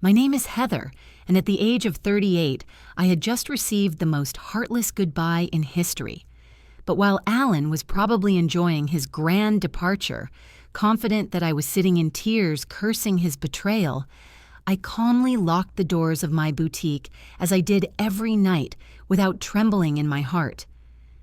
My name is Heather, and at the age of 38, I had just received the most heartless goodbye in history. But while Alan was probably enjoying his grand departure, confident that I was sitting in tears cursing his betrayal, I calmly locked the doors of my boutique as I did every night without trembling in my heart.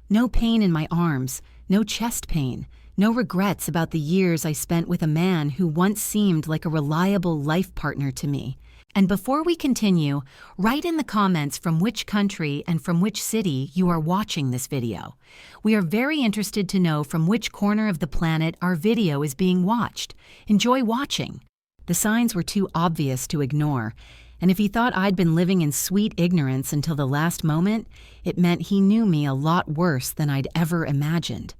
No pain in my arms, no chest pain, no regrets about the years I spent with a man who once seemed like a reliable life partner to me. And before we continue, write in the comments from which country and from which city you are watching this video. We are very interested to know from which corner of the planet our video is being watched. Enjoy watching. The signs were too obvious to ignore, and if he thought I'd been living in sweet ignorance until the last moment, it meant he knew me a lot worse than I'd ever imagined.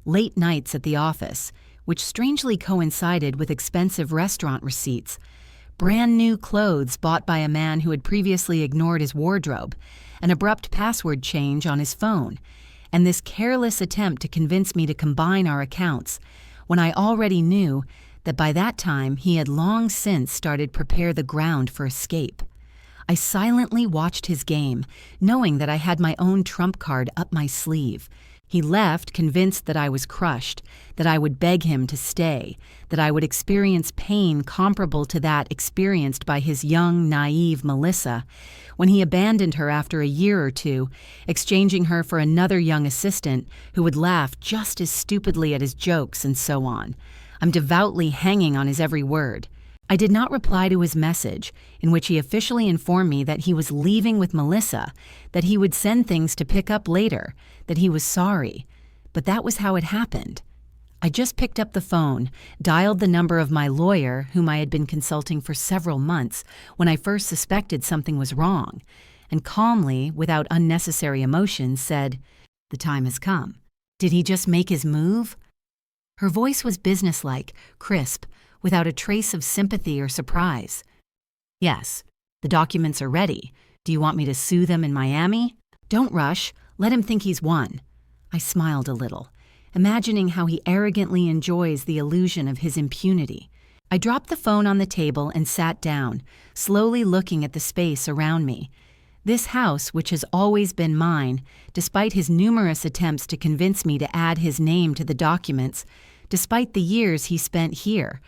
Late nights at the office, which strangely coincided with expensive restaurant receipts, brand new clothes bought by a man who had previously ignored his wardrobe, an abrupt password change on his phone, and this careless attempt to convince me to combine our accounts, when I already knew that by that time he had long since started prepare the ground for escape. I silently watched his game, knowing that I had my own trump card up my sleeve. He left convinced that I was crushed, that I would beg him to stay, that I would experience pain comparable to that experienced by his young, naive Melissa, when he abandoned her after a year or two, exchanging her for another young assistant who would laugh just as stupidly at his jokes and so on. I'm devoutly hanging on his every word. I did not reply to his message, in which he officially informed me that he was leaving with Melissa, that he would send things to pick up later, that he was sorry. But that was how it happened. I just picked up the phone, dialed the number of my lawyer, whom I had been consulting for several months when I first suspected something was wrong, and calmly, without unnecessary emotion, said, "The time has come." Did he just make his move? Her voice was businesslike, crisp, without a trace of sympathy or surprise. "Yes, the documents are ready. Do you want me to sue them in Miami? Don't rush. Let him think he's won." I smiled a little, imagining how he arrogantly enjoys the illusion of his impunity. I dropped the phone on the table and sat down, slowly looking at the space around me. This house, which has always been mine, despite his numerous attempts to convince me to add his name to the documents, despite the years he spent here,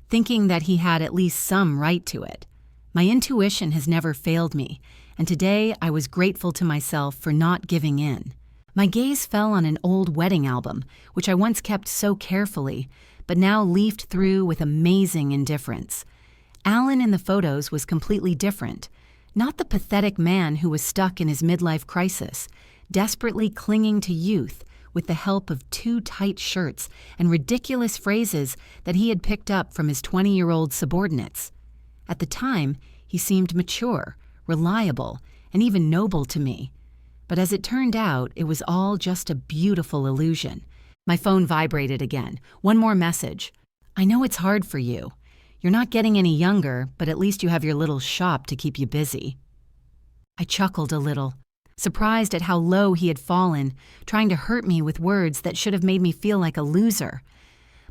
thinking that he had at least some right to it. My intuition has never failed me, and today I was grateful to myself for not giving in. My gaze fell on an old wedding album, which I once kept so carefully, but now leafed through with amazing indifference. Alan in the photos was completely different, not the pathetic man who was stuck in his midlife crisis, desperately clinging to youth, with the help of two tight shirts and ridiculous phrases that he had picked up from his 20-year-old subordinates. At the time, he seemed mature, reliable, and even noble to me. But as it turned out, it was all just a beautiful illusion. My phone vibrated again. One more message. "I know it's hard for you. You're not getting any younger, but at least you have your little shop to keep you busy." I chuckled a little, surprised at how low he had fallen, trying to hurt me with words that should have made me feel like a loser.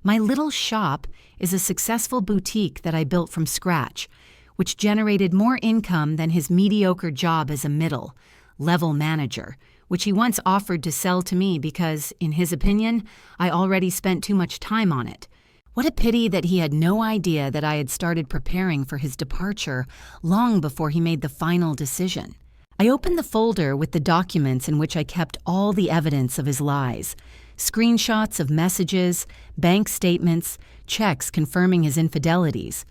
My little shop is a successful boutique that I built from scratch, which generated more income than his mediocre job as a middle-level manager, which he once offered to sell to me because, in his opinion, I already spent too much time on it. What a pity that he had no idea that I had started preparing for his departure long before he made the final decision. I opened the folder with the documents in which I kept all the evidence of his lies. Screenshots of messages, bank statements, checks confirming his infidelities.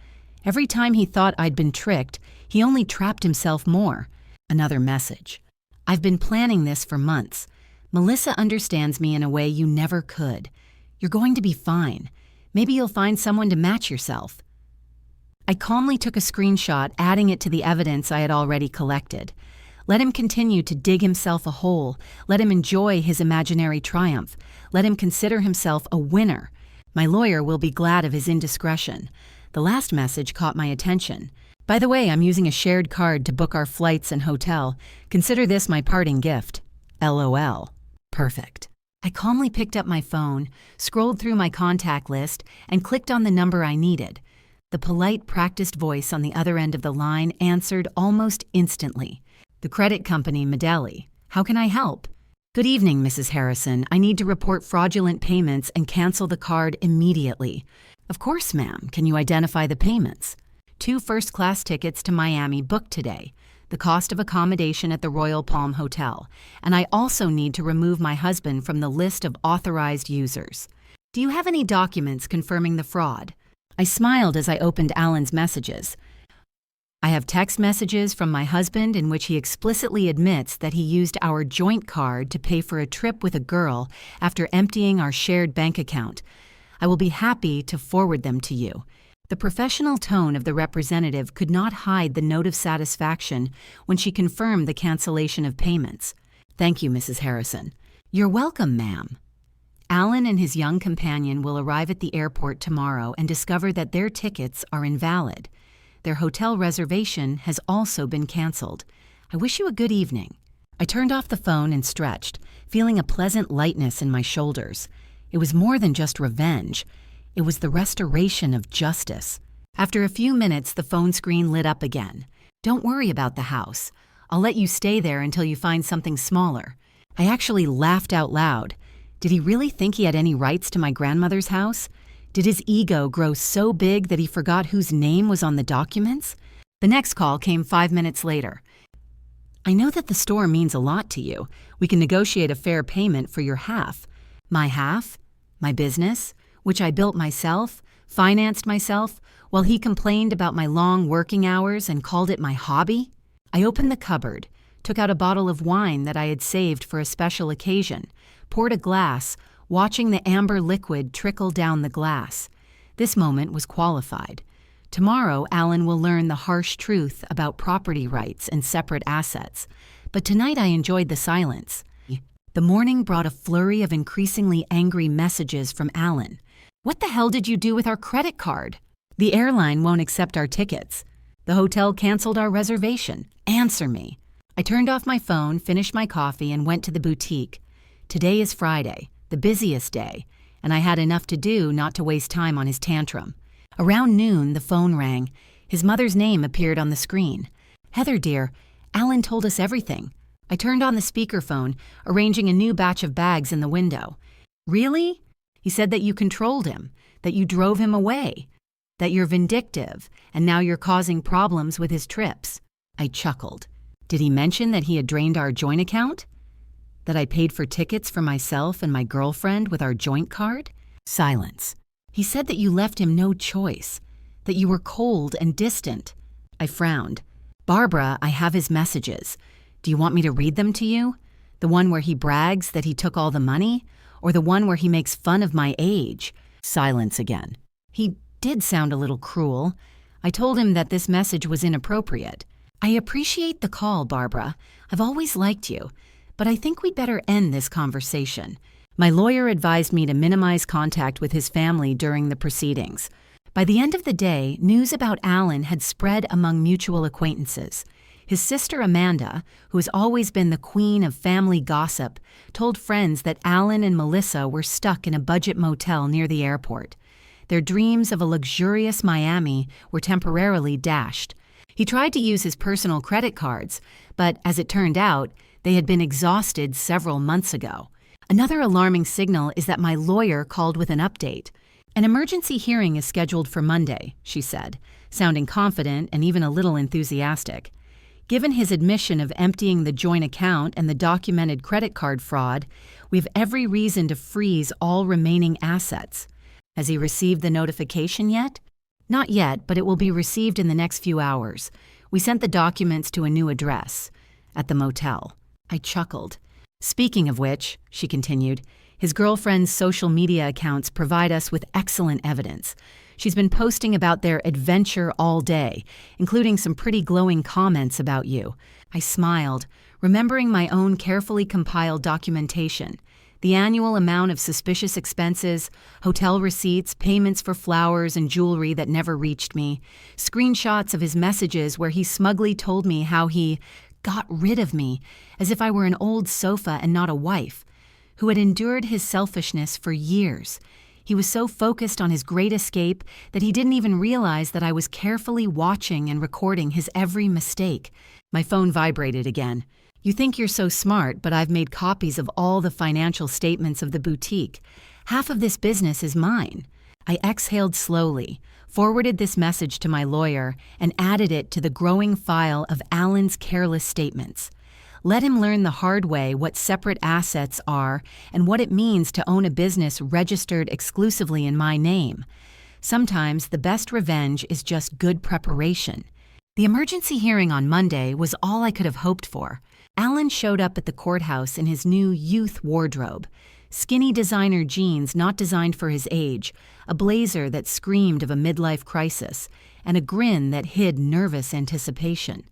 Every time he thought I'd been tricked, he only trapped himself more. Another message. "I've been planning this for months. Melissa understands me in a way you never could. You're going to be fine. Maybe you'll find someone to match yourself." I calmly took a screenshot, adding it to the evidence I had already collected. Let him continue to dig himself a hole. Let him enjoy his imaginary triumph. Let him consider himself a winner. My lawyer will be glad of his indiscretion. The last message caught my attention. "By the way, I'm using a shared card to book our flights and hotel. Consider this my parting gift. LOL. Perfect." I calmly picked up my phone, scrolled through my contact list, and clicked on the number I needed. The polite, practiced voice on the other end of the line answered almost instantly. The credit company, Medeli. How can I help? Good evening, Mrs. Harrison. I need to report fraudulent payments and cancel the card immediately. Of course, ma'am. Can you identify the payments? 2 first-class tickets to Miami booked today, the cost of accommodation at the Royal Palm Hotel, and I also need to remove my husband from the list of authorized users. Do you have any documents confirming the fraud? I smiled as I opened Alan's messages. I have text messages from my husband in which he explicitly admits that he used our joint card to pay for a trip with a girl after emptying our shared bank account. I will be happy to forward them to you. The professional tone of the representative could not hide the note of satisfaction when she confirmed the cancellation of payments. Thank you, Mrs. Harrison. You're welcome, ma'am. Alan and his young companion will arrive at the airport tomorrow and discover that their tickets are invalid. Their hotel reservation has also been canceled. I wish you a good evening. I turned off the phone and stretched, feeling a pleasant lightness in my shoulders. It was more than just revenge. It was the restoration of justice. After a few minutes, the phone screen lit up again. Don't worry about the house. I'll let you stay there until you find something smaller. I actually laughed out loud. Did he really think he had any rights to my grandmother's house? Did his ego grow so big that he forgot whose name was on the documents? The next call came 5 minutes later. I know that the store means a lot to you. We can negotiate a fair payment for your half. My half? My business, which I built myself, financed myself, while he complained about my long working hours and called it my hobby? I opened the cupboard, took out a bottle of wine that I had saved for a special occasion, poured a glass, watching the amber liquid trickle down the glass. This moment was qualified. Tomorrow, Alan will learn the harsh truth about property rights and separate assets. But tonight I enjoyed the silence. The morning brought a flurry of increasingly angry messages from Alan. What the hell did you do with our credit card? The airline won't accept our tickets. The hotel canceled our reservation. Answer me. I turned off my phone, finished my coffee, and went to the boutique. Today is Friday, the busiest day, and I had enough to do not to waste time on his tantrum. Around noon, the phone rang. His mother's name appeared on the screen. Heather, dear, Alan told us everything. I turned on the speakerphone, arranging a new batch of bags in the window. Really? He said that you controlled him, that you drove him away, that you're vindictive, and now you're causing problems with his trips. I chuckled. Did he mention that he had drained our joint account? That I paid for tickets for myself and my girlfriend with our joint card? Silence. He said that you left him no choice, that you were cold and distant. I frowned. Barbara, I have his messages. Do you want me to read them to you? The one where he brags that he took all the money? Or the one where he makes fun of my age? Silence again. He did sound a little cruel. I told him that this message was inappropriate. I appreciate the call, Barbara. I've always liked you. But I think we'd better end this conversation. My lawyer advised me to minimize contact with his family during the proceedings. By the end of the day, news about Alan had spread among mutual acquaintances. His sister Amanda, who has always been the queen of family gossip, told friends that Alan and Melissa were stuck in a budget motel near the airport. Their dreams of a luxurious Miami were temporarily dashed. He tried to use his personal credit cards, but as it turned out, they had been exhausted several months ago. Another alarming signal is that my lawyer called with an update. An emergency hearing is scheduled for Monday, she said, sounding confident and even a little enthusiastic. Given his admission of emptying the joint account and the documented credit card fraud, we have every reason to freeze all remaining assets. Has he received the notification yet? Not yet, but it will be received in the next few hours. We sent the documents to a new address, at the motel. I chuckled. Speaking of which, she continued, his girlfriend's social media accounts provide us with excellent evidence. She's been posting about their adventure all day, including some pretty glowing comments about you. I smiled, remembering my own carefully compiled documentation. The annual amount of suspicious expenses, hotel receipts, payments for flowers and jewelry that never reached me, screenshots of his messages where he smugly told me how he got rid of me, as if I were an old sofa and not a wife, who had endured his selfishness for years. He was so focused on his great escape that he didn't even realize that I was carefully watching and recording his every mistake. My phone vibrated again. You think you're so smart, but I've made copies of all the financial statements of the boutique. Half of this business is mine. I exhaled slowly, forwarded this message to my lawyer, and added it to the growing file of Alan's careless statements. Let him learn the hard way what separate assets are and what it means to own a business registered exclusively in my name. Sometimes the best revenge is just good preparation. The emergency hearing on Monday was all I could have hoped for. Alan showed up at the courthouse in his new youth wardrobe. Skinny designer jeans not designed for his age, a blazer that screamed of a midlife crisis, and a grin that hid nervous anticipation.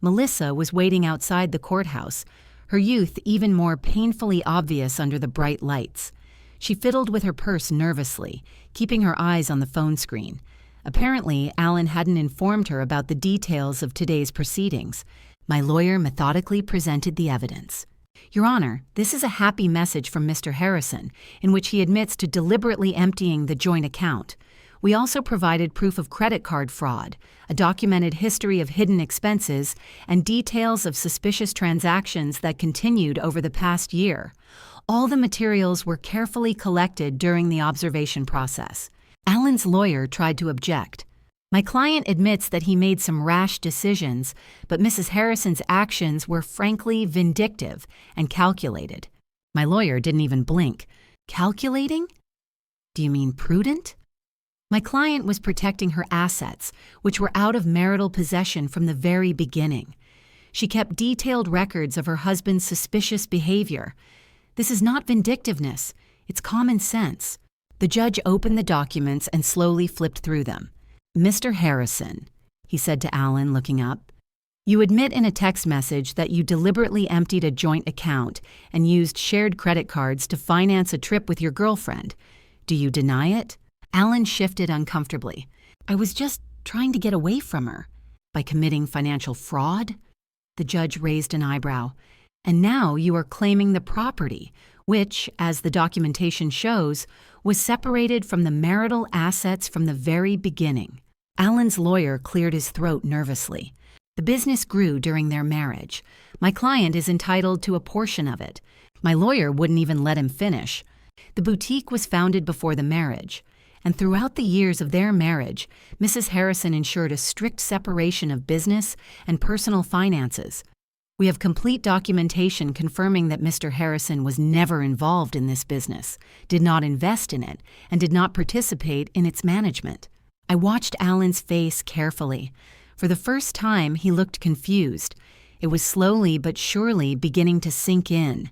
Melissa was waiting outside the courthouse, her youth even more painfully obvious under the bright lights. She fiddled with her purse nervously, keeping her eyes on the phone screen. Apparently, Alan hadn't informed her about the details of today's proceedings. My lawyer methodically presented the evidence. Your Honor, this is a happy message from Mr. Harrison, in which he admits to deliberately emptying the joint account. We also provided proof of credit card fraud, a documented history of hidden expenses, and details of suspicious transactions that continued over the past year. All the materials were carefully collected during the observation process. Alan's lawyer tried to object. My client admits that he made some rash decisions, but Mrs. Harrison's actions were frankly vindictive and calculated. My lawyer didn't even blink. Calculating? Do you mean prudent? My client was protecting her assets, which were out of marital possession from the very beginning. She kept detailed records of her husband's suspicious behavior. This is not vindictiveness, it's common sense. The judge opened the documents and slowly flipped through them. Mr. Harrison, he said to Alan, looking up, you admit in a text message that you deliberately emptied a joint account and used shared credit cards to finance a trip with your girlfriend. Do you deny it? Alan shifted uncomfortably. I was just trying to get away from her. By committing financial fraud? The judge raised an eyebrow. And now you are claiming the property, which, as the documentation shows, was separated from the marital assets from the very beginning. Alan's lawyer cleared his throat nervously. The business grew during their marriage. My client is entitled to a portion of it. My lawyer wouldn't even let him finish. The boutique was founded before the marriage. And throughout the years of their marriage, Mrs. Harrison ensured a strict separation of business and personal finances. We have complete documentation confirming that Mr. Harrison was never involved in this business, did not invest in it, and did not participate in its management. I watched Alan's face carefully. For the first time, he looked confused. It was slowly but surely beginning to sink in.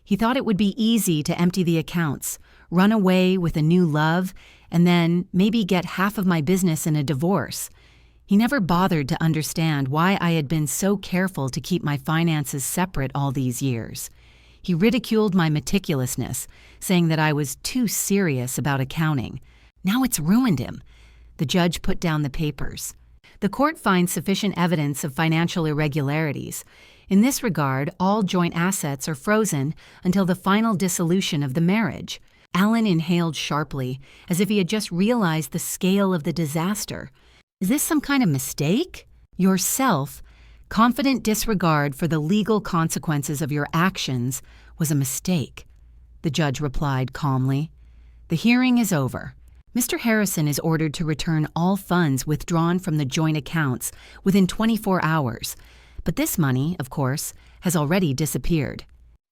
He thought it would be easy to empty the accounts, run away with a new love, and then maybe get half of my business in a divorce. He never bothered to understand why I had been so careful to keep my finances separate all these years. He ridiculed my meticulousness, saying that I was too serious about accounting. Now it's ruined him. The judge put down the papers. The court finds sufficient evidence of financial irregularities. In this regard, all joint assets are frozen until the final dissolution of the marriage. Alan inhaled sharply, as if he had just realized the scale of the disaster. Is this some kind of mistake? Yourself, confident disregard for the legal consequences of your actions was a mistake, the judge replied calmly. The hearing is over. Mr. Harrison is ordered to return all funds withdrawn from the joint accounts within 24 hours. But this money, of course, has already disappeared.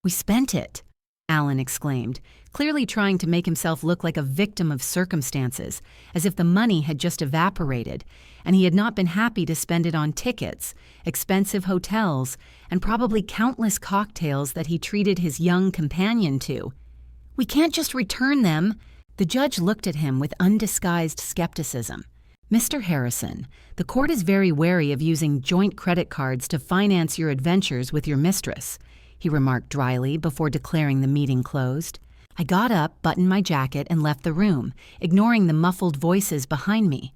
We spent it, Alan exclaimed, clearly trying to make himself look like a victim of circumstances, as if the money had just evaporated, and he had not been happy to spend it on tickets, expensive hotels, and probably countless cocktails that he treated his young companion to. We can't just return them. The judge looked at him with undisguised skepticism. Mr. Harrison, the court is very wary of using joint credit cards to finance your adventures with your mistress, he remarked dryly before declaring the meeting closed. I got up, buttoned my jacket, and left the room, ignoring the muffled voices behind me.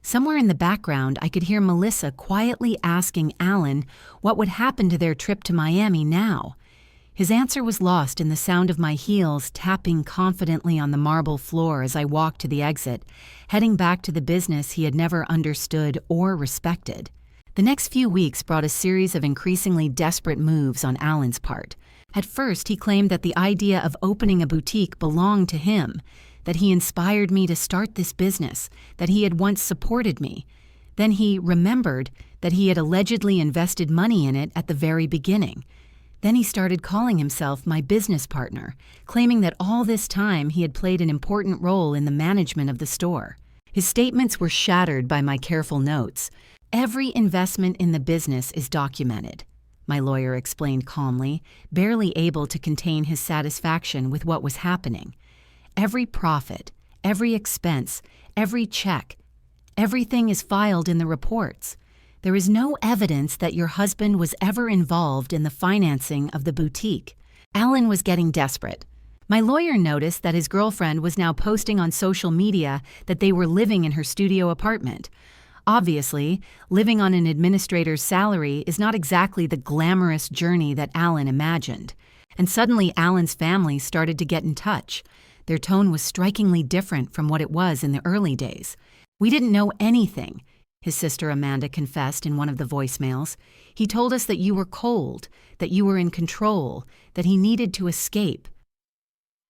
Somewhere in the background, I could hear Melissa quietly asking Alan what would happen to their trip to Miami now. His answer was lost in the sound of my heels tapping confidently on the marble floor as I walked to the exit, heading back to the business he had never understood or respected. The next few weeks brought a series of increasingly desperate moves on Alan's part. At first, he claimed that the idea of opening a boutique belonged to him, that he inspired me to start this business, that he had once supported me. Then he remembered that he had allegedly invested money in it at the very beginning. Then he started calling himself my business partner, claiming that all this time he had played an important role in the management of the store. His statements were shattered by my careful notes. Every investment in the business is documented, my lawyer explained calmly, barely able to contain his satisfaction with what was happening. Every profit, every expense, every check, everything is filed in the reports. There is no evidence that your husband was ever involved in the financing of the boutique. Alan was getting desperate. My lawyer noticed that his girlfriend was now posting on social media that they were living in her studio apartment. Obviously, living on an administrator's salary is not exactly the glamorous journey that Alan imagined. And suddenly Alan's family started to get in touch. Their tone was strikingly different from what it was in the early days. "We didn't know anything," his sister Amanda confessed in one of the voicemails. "He told us that you were cold, that you were in control, that he needed to escape."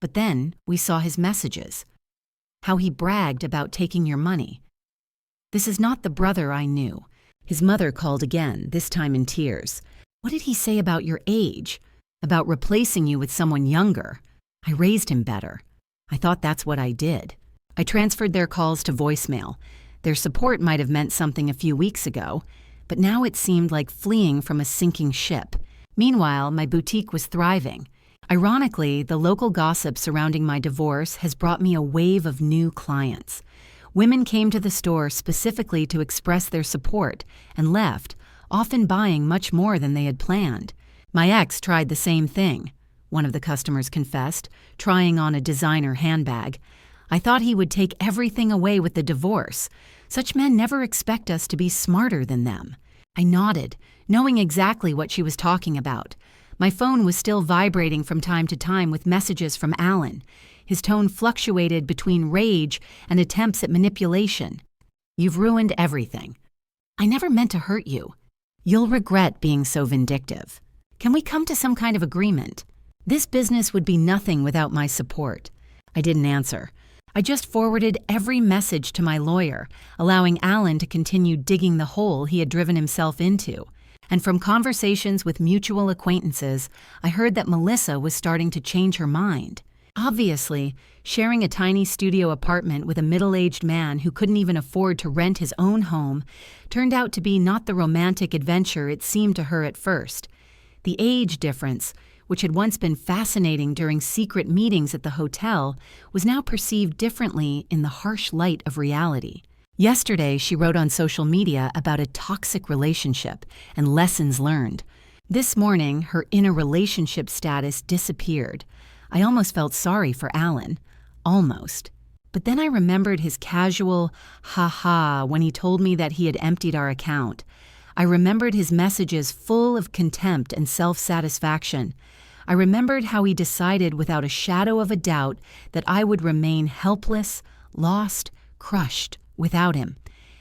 But then we saw his messages. How he bragged about taking your money. "This is not the brother I knew." His mother called again, this time in tears. "What did he say about your age? About replacing you with someone younger? I raised him better. I thought that's what I did." I transferred their calls to voicemail. Their support might have meant something a few weeks ago, but now it seemed like fleeing from a sinking ship. Meanwhile, my boutique was thriving. Ironically, the local gossip surrounding my divorce has brought me a wave of new clients. Women came to the store specifically to express their support and left, often buying much more than they had planned. My ex tried the same thing, one of the customers confessed, trying on a designer handbag. "I thought he would take everything away with the divorce. Such men never expect us to be smarter than them." I nodded, knowing exactly what she was talking about. My phone was still vibrating from time to time with messages from Alan. His tone fluctuated between rage and attempts at manipulation. "You've ruined everything. I never meant to hurt you. You'll regret being so vindictive. Can we come to some kind of agreement? This business would be nothing without my support." I didn't answer. I just forwarded every message to my lawyer, allowing Alan to continue digging the hole he had driven himself into. And from conversations with mutual acquaintances, I heard that Melissa was starting to change her mind. Obviously, sharing a tiny studio apartment with a middle-aged man who couldn't even afford to rent his own home turned out to be not the romantic adventure it seemed to her at first. The age difference, which had once been fascinating during secret meetings at the hotel, was now perceived differently in the harsh light of reality. Yesterday, she wrote on social media about a toxic relationship and lessons learned. This morning, her in a relationship status disappeared. I almost felt sorry for Alan. Almost. But then I remembered his casual ha-ha when he told me that he had emptied our account. I remembered his messages full of contempt and self-satisfaction. I remembered how he decided without a shadow of a doubt that I would remain helpless, lost, crushed without him,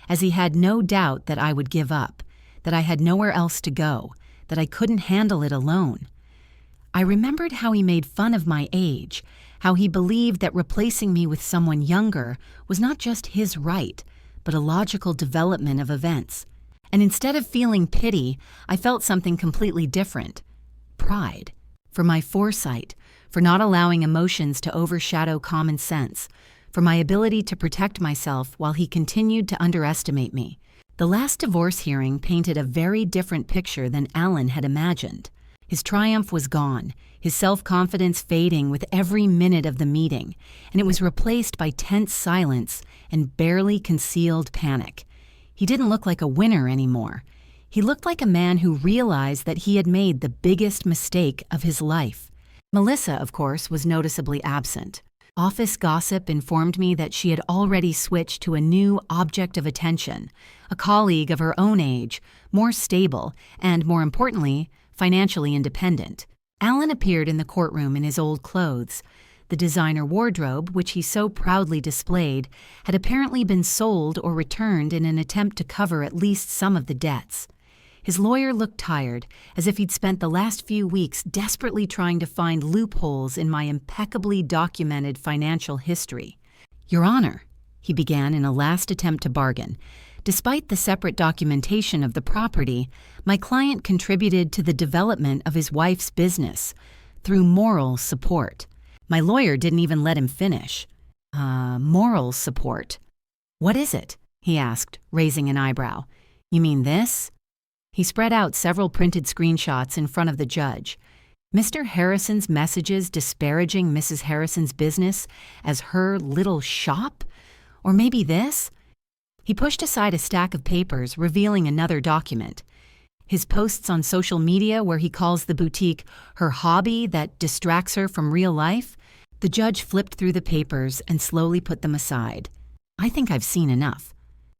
as he had no doubt that I would give up, that I had nowhere else to go, that I couldn't handle it alone. I remembered how he made fun of my age, how he believed that replacing me with someone younger was not just his right, but a logical development of events. And instead of feeling pity, I felt something completely different. Pride. For my foresight, for not allowing emotions to overshadow common sense, for my ability to protect myself while he continued to underestimate me. The last divorce hearing painted a very different picture than Alan had imagined. His triumph was gone, his self-confidence fading with every minute of the meeting, and it was replaced by tense silence and barely concealed panic. He didn't look like a winner anymore. He looked like a man who realized that he had made the biggest mistake of his life. Melissa, of course, was noticeably absent. Office gossip informed me that she had already switched to a new object of attention, a colleague of her own age, more stable, and more importantly, financially independent. Alan appeared in the courtroom in his old clothes. The designer wardrobe, which he so proudly displayed, had apparently been sold or returned in an attempt to cover at least some of the debts. His lawyer looked tired, as if he'd spent the last few weeks desperately trying to find loopholes in my impeccably documented financial history. "Your Honor," he began in a last attempt to bargain, "despite the separate documentation of the property, my client contributed to the development of his wife's business through moral support." My lawyer didn't even let him finish. Moral support. "What is it?" he asked, raising an eyebrow. "You mean this?" He spread out several printed screenshots in front of the judge. Mr. Harrison's messages disparaging Mrs. Harrison's business as her little shop? Or maybe this? He pushed aside a stack of papers, revealing another document. His posts on social media where he calls the boutique her hobby that distracts her from real life? The judge flipped through the papers and slowly put them aside. "I think I've seen enough."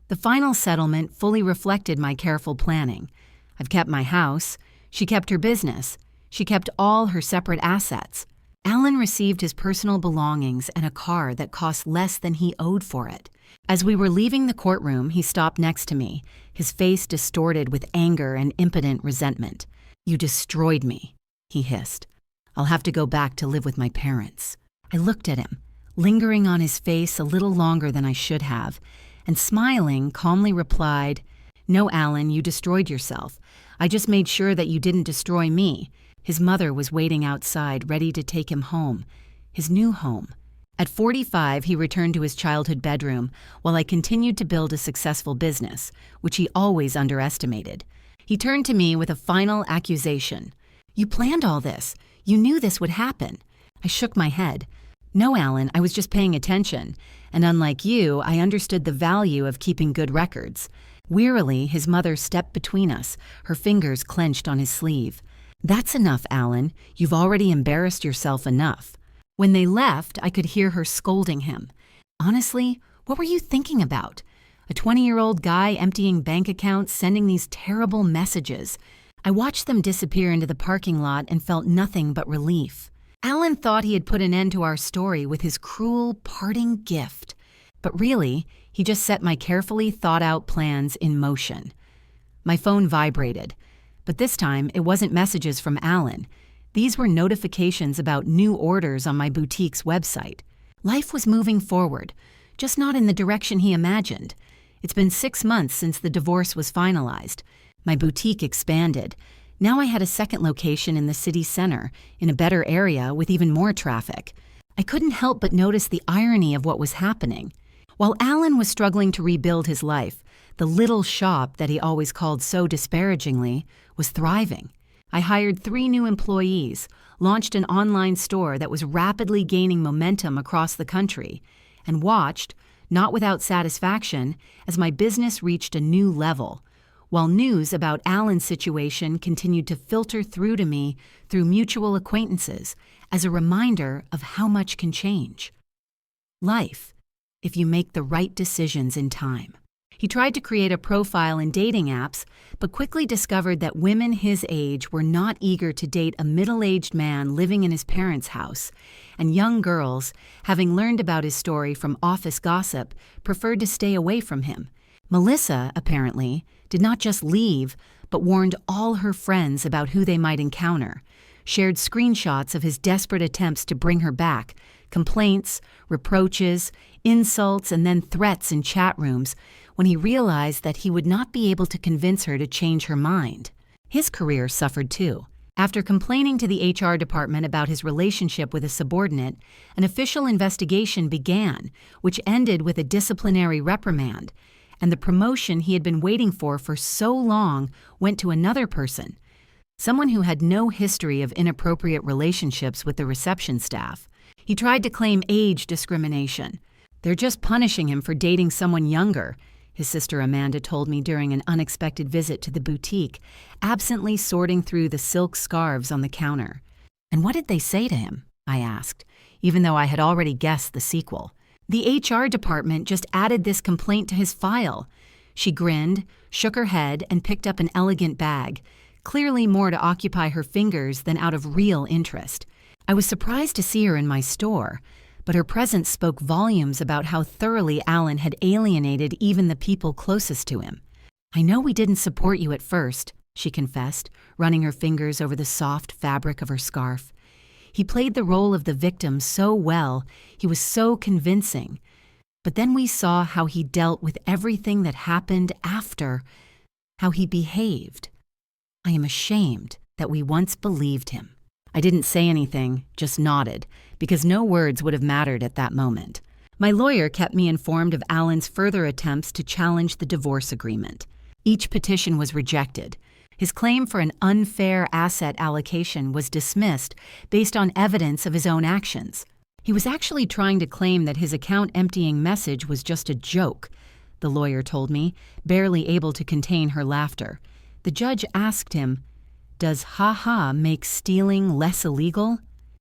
The final settlement fully reflected my careful planning. I've kept my house. She kept her business. She kept all her separate assets. Alan received his personal belongings and a car that cost less than he owed for it. As we were leaving the courtroom, he stopped next to me, his face distorted with anger and impotent resentment. "You destroyed me," he hissed. "I'll have to go back to live with my parents." I looked at him, lingering on his face a little longer than I should have, and smiling, calmly replied, "No, Alan, you destroyed yourself. I just made sure that you didn't destroy me." His mother was waiting outside, ready to take him home, his new home. At 45, he returned to his childhood bedroom while I continued to build a successful business, which he always underestimated. He turned to me with a final accusation. "You planned all this. You knew this would happen." I shook my head. "No, Alan, I was just paying attention. And unlike you, I understood the value of keeping good records." Wearily, his mother stepped between us, her fingers clenched on his sleeve. "That's enough, Alan. You've already embarrassed yourself enough." When they left, I could hear her scolding him. "Honestly, what were you thinking about? A 20-year-old guy emptying bank accounts, sending these terrible messages." I watched them disappear into the parking lot and felt nothing but relief. Alan thought he had put an end to our story with his cruel parting gift. But really, he just set my carefully thought-out plans in motion. My phone vibrated, but this time it wasn't messages from Alan. These were notifications about new orders on my boutique's website. Life was moving forward, just not in the direction he imagined. It's been 6 months since the divorce was finalized. My boutique expanded. Now I had a second location in the city center, in a better area with even more traffic. I couldn't help but notice the irony of what was happening. While Alan was struggling to rebuild his life, the little shop that he always called so disparagingly was thriving. I hired 3 new employees, launched an online store that was rapidly gaining momentum across the country, and watched, not without satisfaction, as my business reached a new level, while news about Alan's situation continued to filter through to me through mutual acquaintances as a reminder of how much can change. Life, if you make the right decisions in time. He tried to create a profile in dating apps, but quickly discovered that women his age were not eager to date a middle-aged man living in his parents' house, and young girls, having learned about his story from office gossip, preferred to stay away from him. Melissa, apparently, did not just leave, but warned all her friends about who they might encounter, shared screenshots of his desperate attempts to bring her back, complaints, reproaches, insults, and then threats in chat rooms when he realized that he would not be able to convince her to change her mind. His career suffered too. After complaining to the HR department about his relationship with a subordinate, an official investigation began, which ended with a disciplinary reprimand, and the promotion he had been waiting for so long went to another person, someone who had no history of inappropriate relationships with the reception staff. He tried to claim age discrimination. "They're just punishing him for dating someone younger," his sister Amanda told me during an unexpected visit to the boutique, absently sorting through the silk scarves on the counter. "And what did they say to him?" I asked, even though I had already guessed the sequel. "The HR department just added this complaint to his file." She grinned, shook her head, and picked up an elegant bag, clearly more to occupy her fingers than out of real interest. I was surprised to see her in my store, but her presence spoke volumes about how thoroughly Alan had alienated even the people closest to him. "I know we didn't support you at first," she confessed, running her fingers over the soft fabric of her scarf. "He played the role of the victim so well, he was so convincing. But then we saw how he dealt with everything that happened after, how he behaved. I am ashamed that we once believed him." I didn't say anything, just nodded, because no words would have mattered at that moment. My lawyer kept me informed of Alan's further attempts to challenge the divorce agreement. Each petition was rejected. His claim for an unfair asset allocation was dismissed based on evidence of his own actions. He was actually trying to claim that his account emptying message was just a joke, the lawyer told me, barely able to contain her laughter. The judge asked him, "Does ha-ha make stealing less illegal?"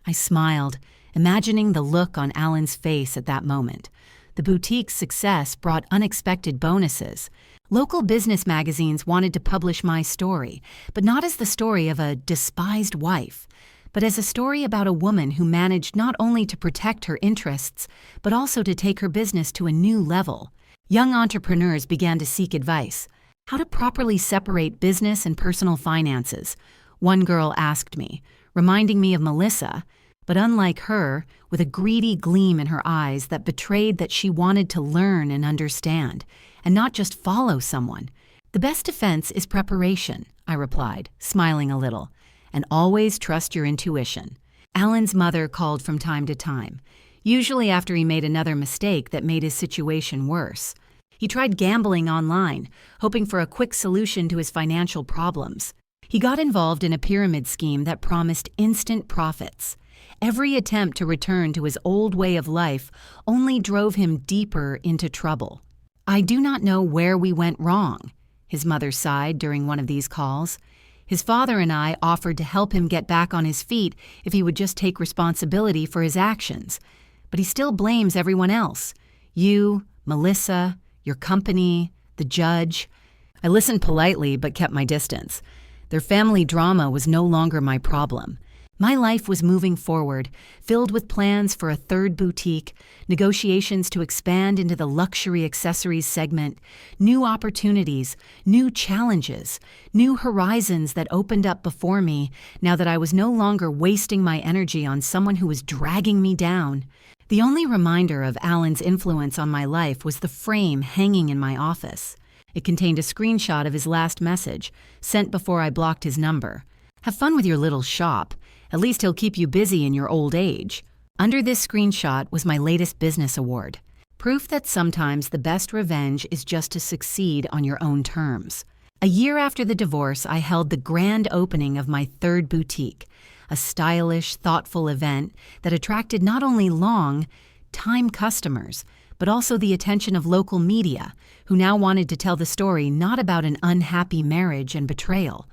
I smiled, imagining the look on Alan's face at that moment. The boutique's success brought unexpected bonuses. Local business magazines wanted to publish my story, but not as the story of a despised wife, but as a story about a woman who managed not only to protect her interests, but also to take her business to a new level. Young entrepreneurs began to seek advice. How to properly separate business and personal finances, one girl asked me, reminding me of Melissa, but unlike her, with a greedy gleam in her eyes that betrayed that she wanted to learn and understand, and not just follow someone. "The best defense is preparation," I replied, smiling a little, "and always trust your intuition." Alan's mother called from time to time, usually after he made another mistake that made his situation worse. He tried gambling online, hoping for a quick solution to his financial problems. He got involved in a pyramid scheme that promised instant profits. Every attempt to return to his old way of life only drove him deeper into trouble. "I do not know where we went wrong," his mother sighed during one of these calls. His father and I offered to help him get back on his feet if he would just take responsibility for his actions. But he still blames everyone else. You, Melissa, your company, the judge. I listened politely but kept my distance. Their family drama was no longer my problem. My life was moving forward, filled with plans for a third boutique, negotiations to expand into the luxury accessories segment, new opportunities, new challenges, new horizons that opened up before me now that I was no longer wasting my energy on someone who was dragging me down. The only reminder of Alan's influence on my life was the frame hanging in my office. It contained a screenshot of his last message, sent before I blocked his number. "Have fun with your little shop. At least he'll keep you busy in your old age." Under this screenshot was my latest business award. Proof that sometimes the best revenge is just to succeed on your own terms. A year after the divorce, I held the grand opening of my third boutique, a stylish, thoughtful event that attracted not only long-time customers, but also the attention of local media, who now wanted to tell the story not about an unhappy marriage and betrayal,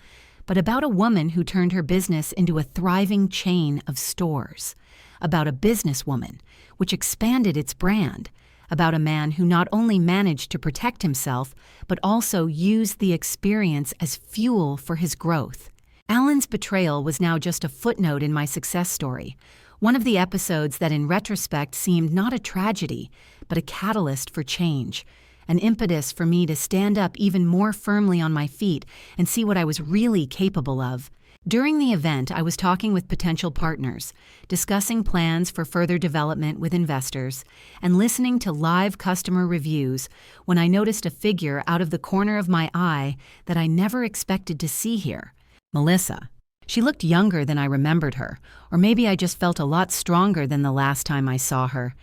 but about a woman who turned her business into a thriving chain of stores, about a businesswoman which expanded its brand, about a man who not only managed to protect himself, but also used the experience as fuel for his growth. Alan's betrayal was now just a footnote in my success story, one of the episodes that in retrospect seemed not a tragedy, but a catalyst for change, an impetus for me to stand up even more firmly on my feet and see what I was really capable of. During the event, I was talking with potential partners, discussing plans for further development with investors, and listening to live customer reviews when I noticed a figure out of the corner of my eye that I never expected to see here. Melissa. She looked younger than I remembered her, or maybe I just felt a lot stronger than the last time I saw her.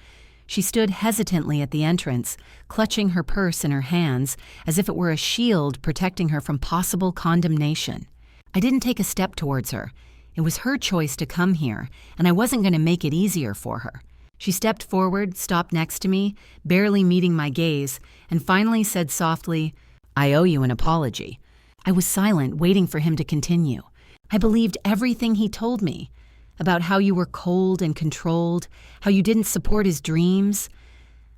She stood hesitantly at the entrance, clutching her purse in her hands as if it were a shield protecting her from possible condemnation. I didn't take a step towards her. It was her choice to come here, and I wasn't going to make it easier for her. She stepped forward, stopped next to me, barely meeting my gaze, and finally said softly, "I owe you an apology." I was silent, waiting for him to continue. I believed everything he told me, about how you were cold and controlled, how you didn't support his dreams.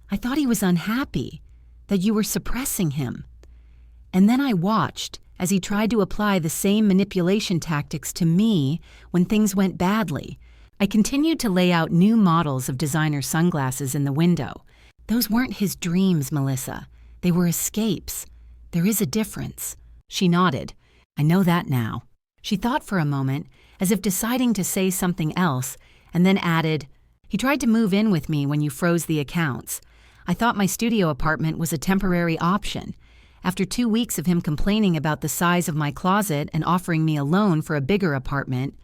I thought he was unhappy, that you were suppressing him. And then I watched as he tried to apply the same manipulation tactics to me when things went badly. I continued to lay out new models of designer sunglasses in the window. Those weren't his dreams, Melissa. They were escapes. There is a difference. She nodded. I know that now. She thought for a moment, as if deciding to say something else, and then added, he tried to move in with me when you froze the accounts. I thought my studio apartment was a temporary option. After 2 weeks of him complaining about the size of my closet and offering me a loan for a bigger apartment,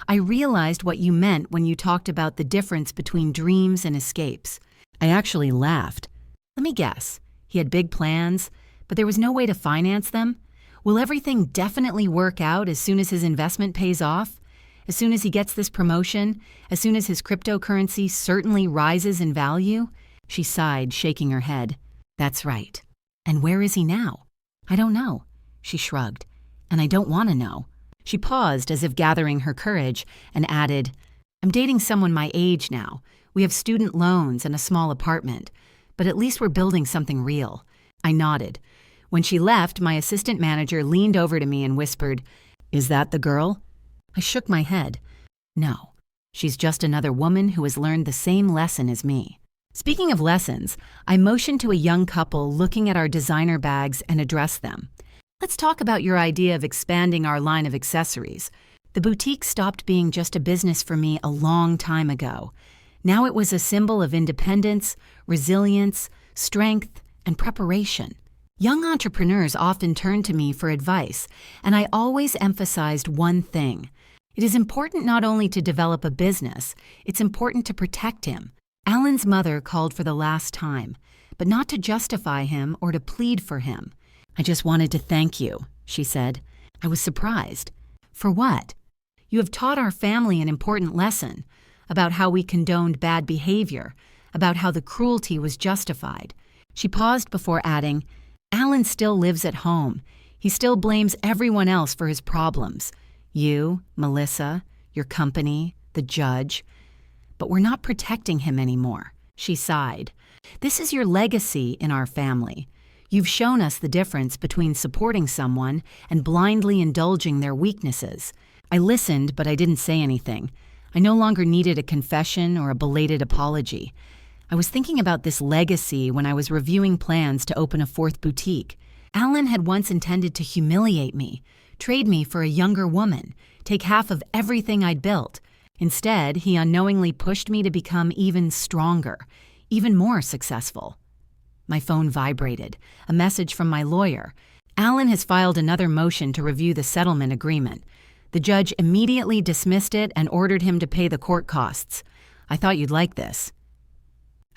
I realized what you meant when you talked about the difference between dreams and escapes. I actually laughed. Let me guess. He had big plans, but there was no way to finance them? Will everything definitely work out as soon as his investment pays off? As soon as he gets this promotion? As soon as his cryptocurrency certainly rises in value? She sighed, shaking her head. That's right. And where is he now? I don't know. She shrugged. And I don't want to know. She paused as if gathering her courage and added, I'm dating someone my age now. We have student loans and a small apartment. But at least we're building something real. I nodded. When she left, my assistant manager leaned over to me and whispered, Is that the girl? I shook my head. No. She's just another woman who has learned the same lesson as me. Speaking of lessons, I motioned to a young couple looking at our designer bags and addressed them. Let's talk about your idea of expanding our line of accessories. The boutique stopped being just a business for me a long time ago. Now it was a symbol of independence, resilience, strength, and preparation. Young entrepreneurs often turn to me for advice, and I always emphasized one thing. It is important not only to develop a business, it's important to protect him. Alan's mother called for the last time, but not to justify him or to plead for him. I just wanted to thank you, she said. I was surprised. For what? You have taught our family an important lesson about how we condoned bad behavior, about how the cruelty was justified. She paused before adding, Alan still lives at home. He still blames everyone else for his problems. You, Melissa, your company, the judge. But we're not protecting him anymore. She sighed. This is your legacy in our family. You've shown us the difference between supporting someone and blindly indulging their weaknesses. I listened, but I didn't say anything. I no longer needed a confession or a belated apology. I was thinking about this legacy when I was reviewing plans to open a 4th boutique. Alan had once intended to humiliate me, trade me for a younger woman, take half of everything I'd built. Instead, he unknowingly pushed me to become even stronger, even more successful. My phone vibrated, a message from my lawyer. Alan has filed another motion to review the settlement agreement. The judge immediately dismissed it and ordered him to pay the court costs. I thought you'd like this.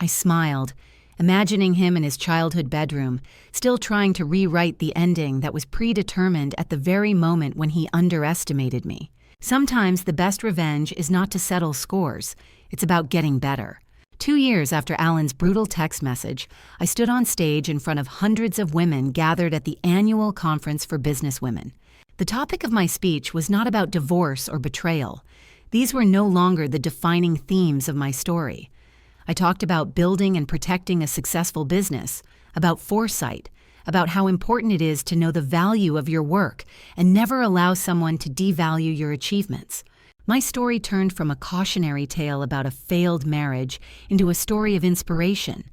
I smiled, imagining him in his childhood bedroom, still trying to rewrite the ending that was predetermined at the very moment when he underestimated me. Sometimes the best revenge is not to settle scores. It's about getting better. 2 years after Alan's brutal text message, I stood on stage in front of hundreds of women gathered at the annual conference for businesswomen. The topic of my speech was not about divorce or betrayal. These were no longer the defining themes of my story. I talked about building and protecting a successful business, about foresight, about how important it is to know the value of your work and never allow someone to devalue your achievements. My story turned from a cautionary tale about a failed marriage into a story of inspiration,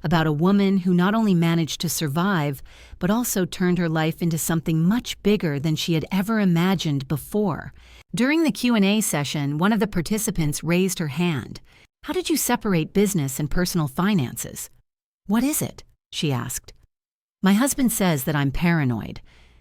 about a woman who not only managed to survive, but also turned her life into something much bigger than she had ever imagined before. During the Q&A session, one of the participants raised her hand. How did you separate business and personal finances? What is it? She asked. My husband says that I'm paranoid,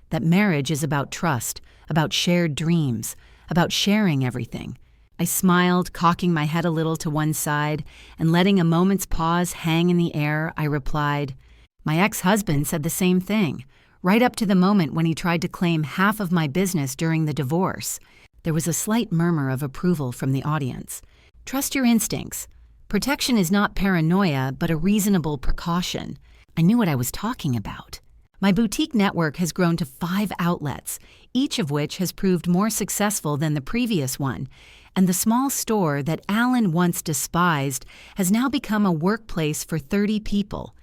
that marriage is about trust, about shared dreams, about sharing everything. I smiled, cocking my head a little to one side, and letting a moment's pause hang in the air, I replied, My ex-husband said the same thing, right up to the moment when he tried to claim half of my business during the divorce. There was a slight murmur of approval from the audience. Trust your instincts. Protection is not paranoia, but a reasonable precaution. I knew what I was talking about. My boutique network has grown to 5 outlets, each of which has proved more successful than the previous one, and the small store that Alan once despised has now become a workplace for 30 people.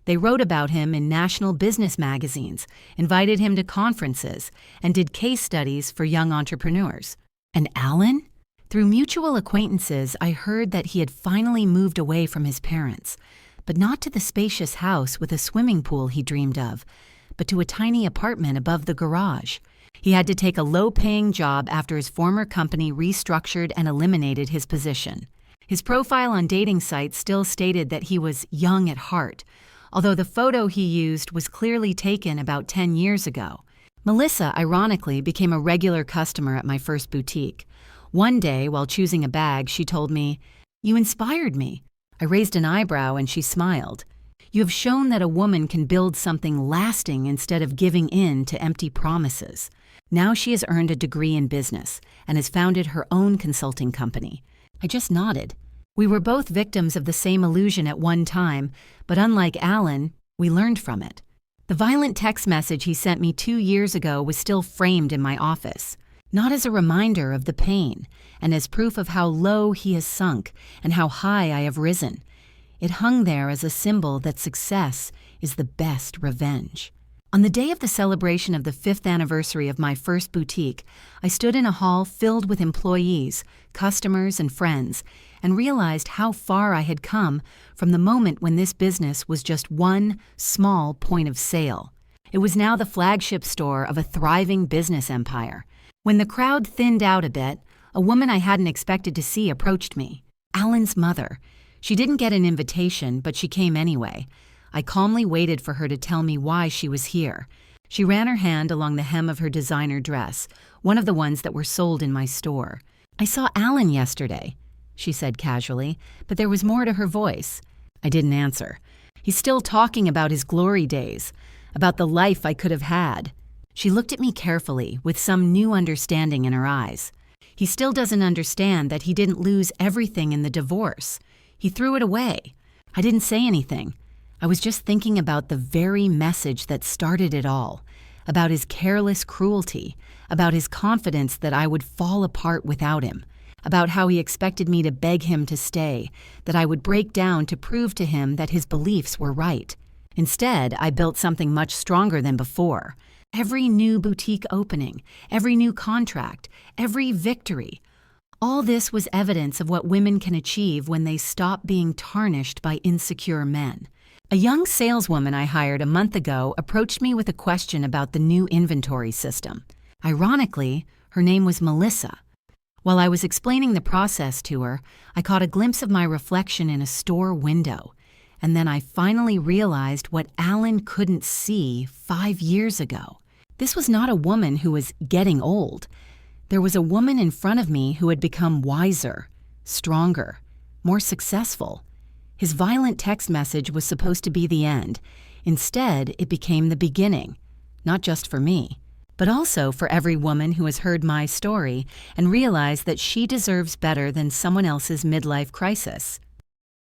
They wrote about him in national business magazines, invited him to conferences, and did case studies for young entrepreneurs. And Alan? Through mutual acquaintances, I heard that he had finally moved away from his parents, but not to the spacious house with a swimming pool he dreamed of, but to a tiny apartment above the garage. He had to take a low-paying job after his former company restructured and eliminated his position. His profile on dating sites still stated that he was young at heart, although the photo he used was clearly taken about 10 years ago. Melissa, ironically, became a regular customer at my first boutique. One day, while choosing a bag, she told me, "You inspired me." I raised an eyebrow and she smiled. "You have shown that a woman can build something lasting instead of giving in to empty promises." Now she has earned a degree in business and has founded her own consulting company. I just nodded. We were both victims of the same illusion at one time, but unlike Alan, we learned from it. The violent text message he sent me 2 years ago was still framed in my office, not as a reminder of the pain, and as proof of how low he has sunk and how high I have risen. It hung there as a symbol that success is the best revenge. On the day of the celebration of the 5th anniversary of my first boutique, I stood in a hall filled with employees, customers, and friends, and realized how far I had come from the moment when this business was just one small point of sale. It was now the flagship store of a thriving business empire. When the crowd thinned out a bit, a woman I hadn't expected to see approached me. Alan's mother. She didn't get an invitation, but she came anyway. I calmly waited for her to tell me why she was here. She ran her hand along the hem of her designer dress, one of the ones that were sold in my store. "I saw Alan yesterday," she said casually, but there was more to her voice. I didn't answer. "He's still talking about his glory days, about the life I could have had." She looked at me carefully, with some new understanding in her eyes. "He still doesn't understand that he didn't lose everything in the divorce. He threw it away." I didn't say anything. I was just thinking about the very message that started it all, about his careless cruelty, about his confidence that I would fall apart without him, about how he expected me to beg him to stay, that I would break down to prove to him that his beliefs were right. Instead, I built something much stronger than before. Every new boutique opening, every new contract, every victory. All this was evidence of what women can achieve when they stop being tarnished by insecure men. A young saleswoman I hired a month ago approached me with a question about the new inventory system. Ironically, her name was Melissa. While I was explaining the process to her, I caught a glimpse of my reflection in a store window. And then I finally realized what Alan couldn't see 5 years ago. This was not a woman who was getting old. There was a woman in front of me who had become wiser, stronger, more successful. His violent text message was supposed to be the end. Instead, it became the beginning, not just for me, but also for every woman who has heard my story and realized that she deserves better than someone else's midlife crisis.